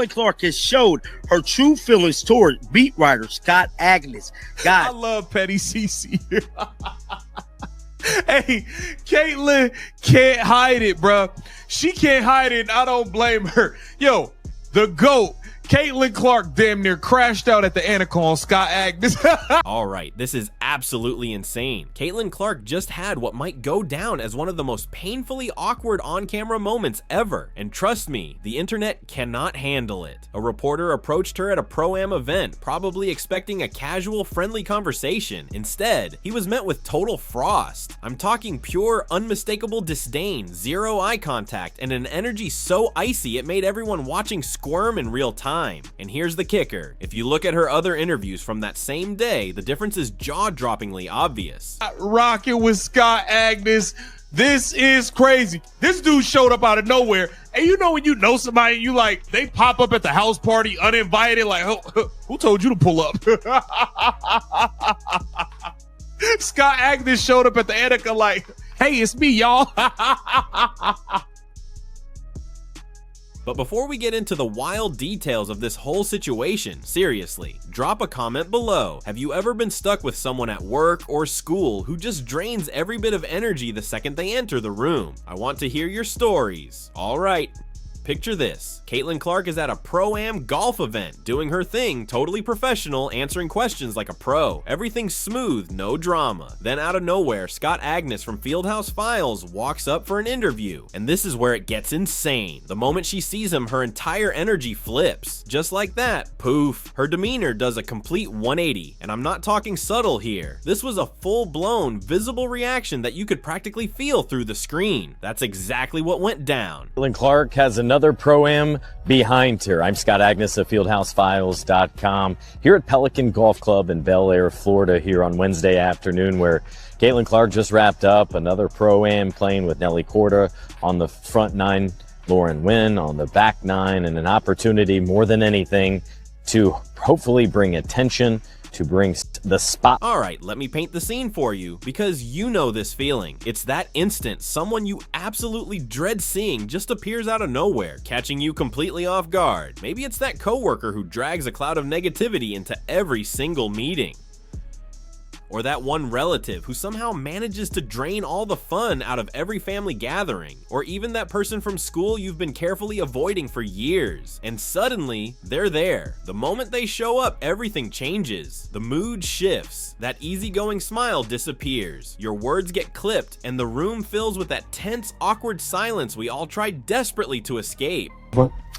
Caitlin Clark has showed her true feelings toward beat writer Scott Agnes. God, I love Petty CC. Hey, Caitlin can't hide it, bro. She can't hide it, and I don't blame her. Yo, the GOAT. Caitlin Clark damn near crashed out at the Anacon Scott Agnes. All right, this is absolutely insane. Caitlin Clark just had what might go down as one of the most painfully awkward on-camera moments ever. And trust me, the internet cannot handle it. A reporter approached her at a Pro-Am event, probably expecting a casual, friendly conversation. Instead, he was met with total frost. I'm talking pure, unmistakable disdain, zero eye contact, and an energy so icy it made everyone watching squirm in real time. And here's the kicker. If you look at her other interviews from that same day, the difference is jaw-droppingly obvious. Rocking with Scott Agnes. This is crazy. This dude showed up out of nowhere. And you know when you know somebody, you like, they pop up at the house party uninvited, like, who told you to pull up? Scott Agnes showed up at the Annika like, hey, it's me, y'all. But before we get into the wild details of this whole situation, seriously, drop a comment below. Have you ever been stuck with someone at work or school who just drains every bit of energy the second they enter the room? I want to hear your stories. All right. Picture this. Caitlin Clark is at a Pro-Am golf event, doing her thing, totally professional, answering questions like a pro. Everything's smooth, no drama. Then out of nowhere, Scott Agnes from Fieldhouse Files walks up for an interview. And this is where it gets insane. The moment she sees him, her entire energy flips. Just like that, poof. Her demeanor does a complete 180. And I'm not talking subtle here. This was a full-blown, visible reaction that you could practically feel through the screen. That's exactly what went down. Caitlin Clark has another Pro-Am behind her. I'm Scott Agnes of FieldhouseFiles.com here at Pelican Golf Club in Bel Air, Florida here on Wednesday afternoon, where Caitlin Clark just wrapped up another Pro-Am playing with Nelly Korda on the front nine, Lauren Wynn on the back nine, and an opportunity more than anything to hopefully bring attention, to bring the spot. All right, let me paint the scene for you, because you know this feeling. It's that instant someone you absolutely dread seeing just appears out of nowhere, catching you completely off guard. Maybe it's that coworker who drags a cloud of negativity into every single meeting. Or that one relative who somehow manages to drain all the fun out of every family gathering. Or even that person from school you've been carefully avoiding for years. And suddenly, they're there. The moment they show up, everything changes. The mood shifts. That easygoing smile disappears. Your words get clipped, and the room fills with that tense, awkward silence we all try desperately to escape.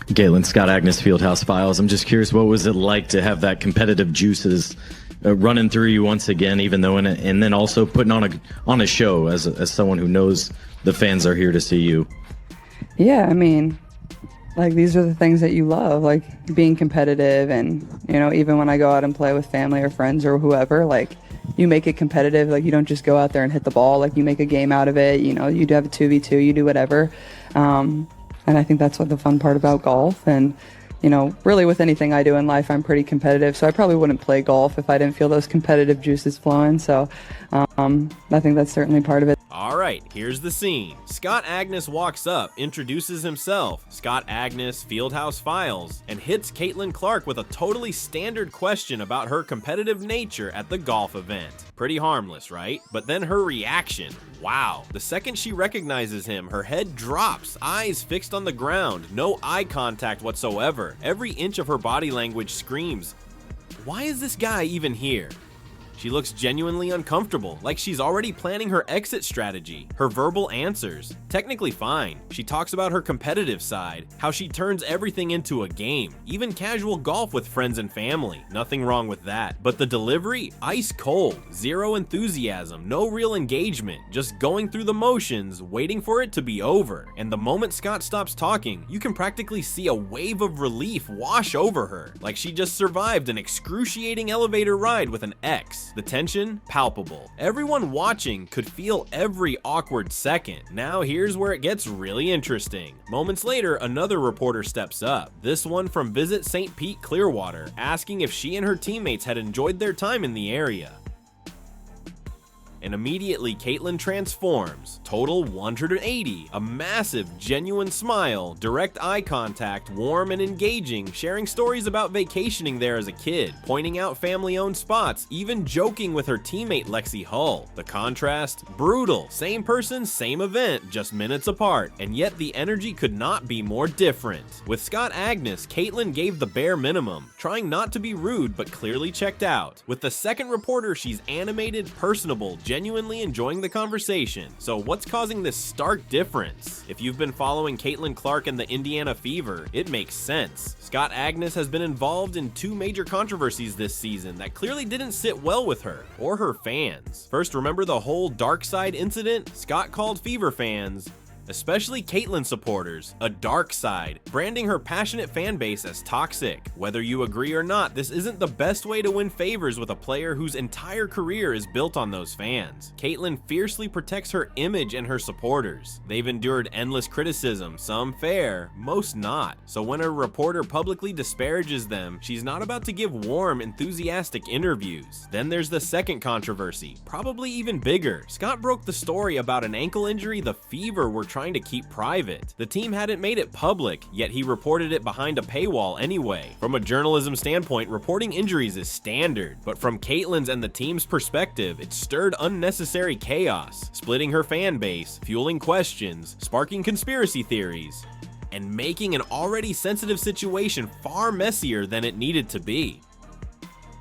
Caitlin, Scott Agnes, Fieldhouse Files. I'm just curious, what was it like to have that competitive juices running through you once again, even though and then also putting on a show as someone who knows the fans are here to see you? Yeah, I mean, like, these are the things that you love, like being competitive, and, you know, even when I go out and play with family or friends or whoever, like, you make it competitive. Like, you don't just go out there and hit the ball. Like, you make a game out of it. You know, you do have a 2v2, you do whatever. And I think that's what the fun part about golf. And, you know, really with anything I do in life, I'm pretty competitive. So I probably wouldn't play golf if I didn't feel those competitive juices flowing. So I think that's certainly part of it. All right, here's the scene. Scott Agnes walks up, introduces himself, Scott Agnes, Fieldhouse Files, and hits Caitlin Clark with a totally standard question about her competitive nature at the golf event. Pretty harmless, right? But then her reaction. Wow. The second she recognizes him, her head drops, eyes fixed on the ground, no eye contact whatsoever. Every inch of her body language screams, why is this guy even here? She looks genuinely uncomfortable, like she's already planning her exit strategy. Her verbal answers, technically fine. She talks about her competitive side, how she turns everything into a game, even casual golf with friends and family. Nothing wrong with that. But the delivery, ice cold, zero enthusiasm, no real engagement, just going through the motions, waiting for it to be over. And the moment Scott stops talking, you can practically see a wave of relief wash over her, like she just survived an excruciating elevator ride with an ex. The tension, palpable. Everyone watching could feel every awkward second. Now here's where it gets really interesting. Moments later, another reporter steps up. This one from Visit St. Pete Clearwater, asking if she and her teammates had enjoyed their time in the area. and immediately Caitlyn transforms. Total 180, a massive, genuine smile, direct eye contact, warm and engaging, sharing stories about vacationing there as a kid, pointing out family-owned spots, even joking with her teammate Lexi Hull. The contrast? Brutal. Same person, same event, just minutes apart, and yet the energy could not be more different. With Scott Agnes, Caitlyn gave the bare minimum, trying not to be rude but clearly checked out. With the second reporter, she's animated, personable, genuinely enjoying the conversation. So what's causing this stark difference? If you've been following Caitlin Clark and the Indiana Fever, it makes sense. Scott Agnes has been involved in 2 major controversies this season that clearly didn't sit well with her or her fans. First, remember the whole dark side incident? Scott called Fever fans, especially Caitlyn supporters, a dark side, branding her passionate fan base as toxic. Whether you agree or not, this isn't the best way to win favors with a player whose entire career is built on those fans. Caitlyn fiercely protects her image and her supporters. They've endured endless criticism, some fair, most not. So when a reporter publicly disparages them, she's not about to give warm, enthusiastic interviews. Then there's the second controversy, probably even bigger. Scott broke the story about an ankle injury the Fever were trying to keep private. The team hadn't made it public, yet he reported it behind a paywall anyway. From a journalism standpoint, reporting injuries is standard, but from Caitlyn's and the team's perspective, it stirred unnecessary chaos, splitting her fan base, fueling questions, sparking conspiracy theories, and making an already sensitive situation far messier than it needed to be.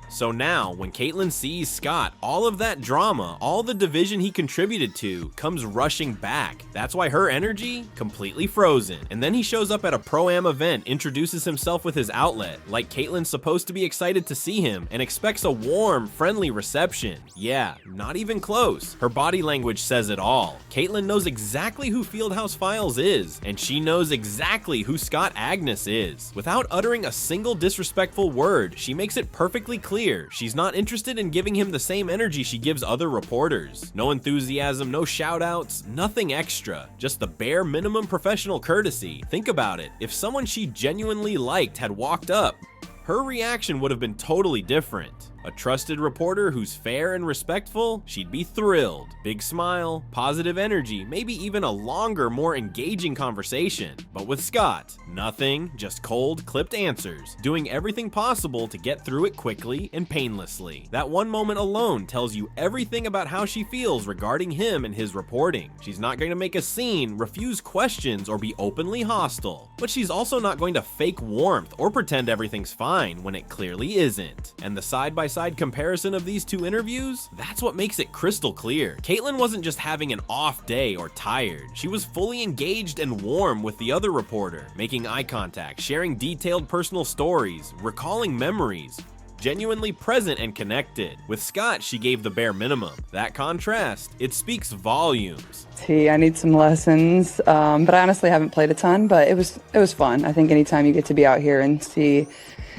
So now, when Caitlyn sees Scott, all of that drama, all the division he contributed to, comes rushing back. That's why her energy, completely frozen. And then he shows up at a Pro-Am event, introduces himself with his outlet, like Caitlyn's supposed to be excited to see him, and expects a warm, friendly reception. Yeah, not even close. Her body language says it all. Caitlyn knows exactly who Fieldhouse Files is, and she knows exactly who Scott Agnes is. Without uttering a single disrespectful word, she makes it perfectly clear she's not interested in giving him the same energy she gives other reporters. No enthusiasm, no shout-outs, nothing extra. Just the bare minimum professional courtesy. Think about it. If someone she genuinely liked had walked up, her reaction would have been totally different. A trusted reporter who's fair and respectful, she'd be thrilled. Big smile, positive energy, maybe even a longer, more engaging conversation. But with Scott, nothing, just cold, clipped answers, doing everything possible to get through it quickly and painlessly. That one moment alone tells you everything about how she feels regarding him and his reporting. She's not going to make a scene, refuse questions, or be openly hostile. But she's also not going to fake warmth or pretend everything's fine when it clearly isn't. And the side-by-side comparison of these 2 interviews, that's what makes it crystal clear. Caitlyn wasn't just having an off day or tired. She was fully engaged and warm with the other reporter, making eye contact, sharing detailed personal stories, recalling memories, genuinely present and connected. With Scott, she gave the bare minimum. That contrast, it speaks volumes. I need some lessons, but I honestly haven't played a ton, but it was fun. I think anytime you get to be out here and see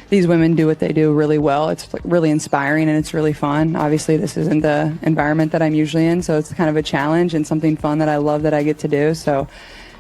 these women do what they do really well, it's really inspiring and it's really fun. Obviously, this isn't the environment that I'm usually in, so it's kind of a challenge and something fun that I love that I get to do. So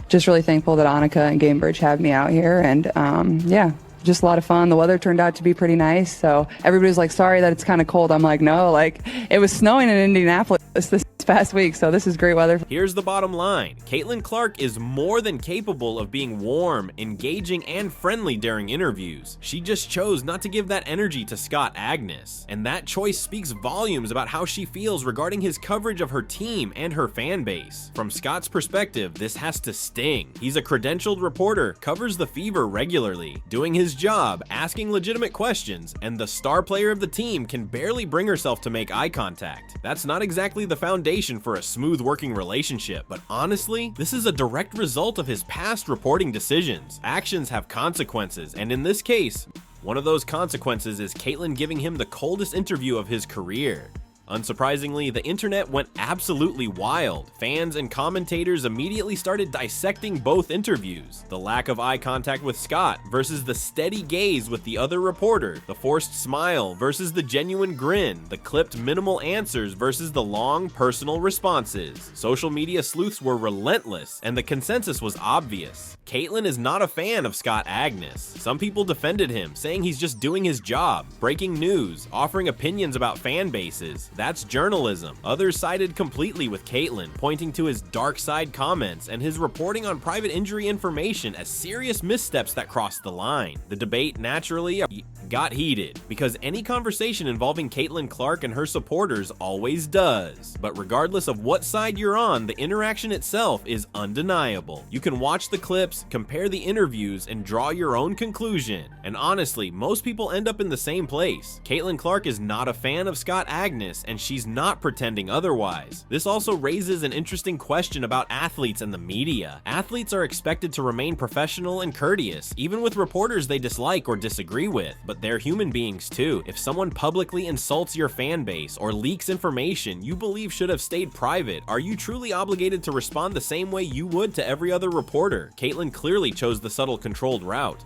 just really thankful that Annika and Gamebridge have me out here, and yeah, just a lot of fun. The weather turned out to be pretty nice, so everybody's like, sorry that it's kind of cold. I'm like, no, like it was snowing in Indianapolis this past week, so this is great weather. Here's the bottom line. Caitlyn Clark is more than capable of being warm, engaging, and friendly during interviews. She just chose not to give that energy to Scott Agnes. And that choice speaks volumes about how she feels regarding his coverage of her team and her fan base. From Scott's perspective, this has to sting. He's a credentialed reporter, covers the Fever regularly, doing his job, asking legitimate questions, and the star player of the team can barely bring herself to make eye contact. That's not exactly the foundation for a smooth working relationship, but honestly, this is a direct result of his past reporting decisions. Actions have consequences, and in this case, one of those consequences is Caitlyn giving him the coldest interview of his career. Unsurprisingly, the internet went absolutely wild. Fans and commentators immediately started dissecting both interviews. The lack of eye contact with Scott versus the steady gaze with the other reporter, the forced smile versus the genuine grin, the clipped minimal answers versus the long personal responses. Social media sleuths were relentless, and the consensus was obvious. Caitlyn is not a fan of Scott Agnes. Some people defended him, saying he's just doing his job, breaking news, offering opinions about fan bases. That's journalism. Others sided completely with Caitlyn, pointing to his dark side comments and his reporting on private injury information as serious missteps that crossed the line. The debate naturally got heated, because any conversation involving Caitlyn Clark and her supporters always does. But regardless of what side you're on, the interaction itself is undeniable. You can watch the clips, compare the interviews, and draw your own conclusion. And honestly, most people end up in the same place. Caitlyn Clark is not a fan of Scott Agnes, and she's not pretending otherwise. This also raises an interesting question about athletes and the media. Athletes are expected to remain professional and courteous, even with reporters they dislike or disagree with, but they're human beings too. If someone publicly insults your fan base or leaks information you believe should have stayed private, are you truly obligated to respond the same way you would to every other reporter? Caitlyn clearly chose the subtle, controlled route.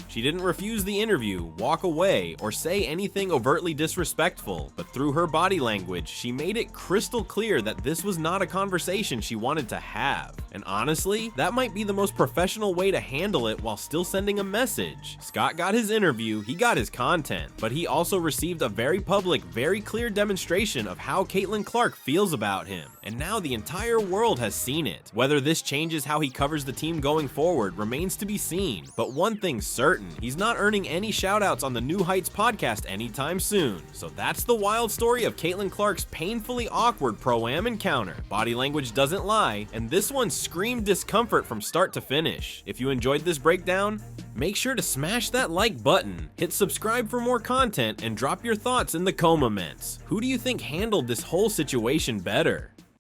She didn't refuse the interview, walk away, or say anything overtly disrespectful, but through her body language, she made it crystal clear that this was not a conversation she wanted to have. And honestly, that might be the most professional way to handle it while still sending a message. Scott got his interview, he got his content, but he also received a very public, very clear demonstration of how Caitlyn Clark feels about him. And now the entire world has seen it. Whether this changes how he covers the team going forward remains to be seen, but one thing's certain. He's not earning any shoutouts on the New Heights podcast anytime soon. So that's the wild story of Caitlyn Clark's painfully awkward Pro-Am encounter. Body language doesn't lie, and this one screamed discomfort from start to finish. If you enjoyed this breakdown, make sure to smash that like button, hit subscribe for more content, and drop your thoughts in the comments. Who do you think handled this whole situation better?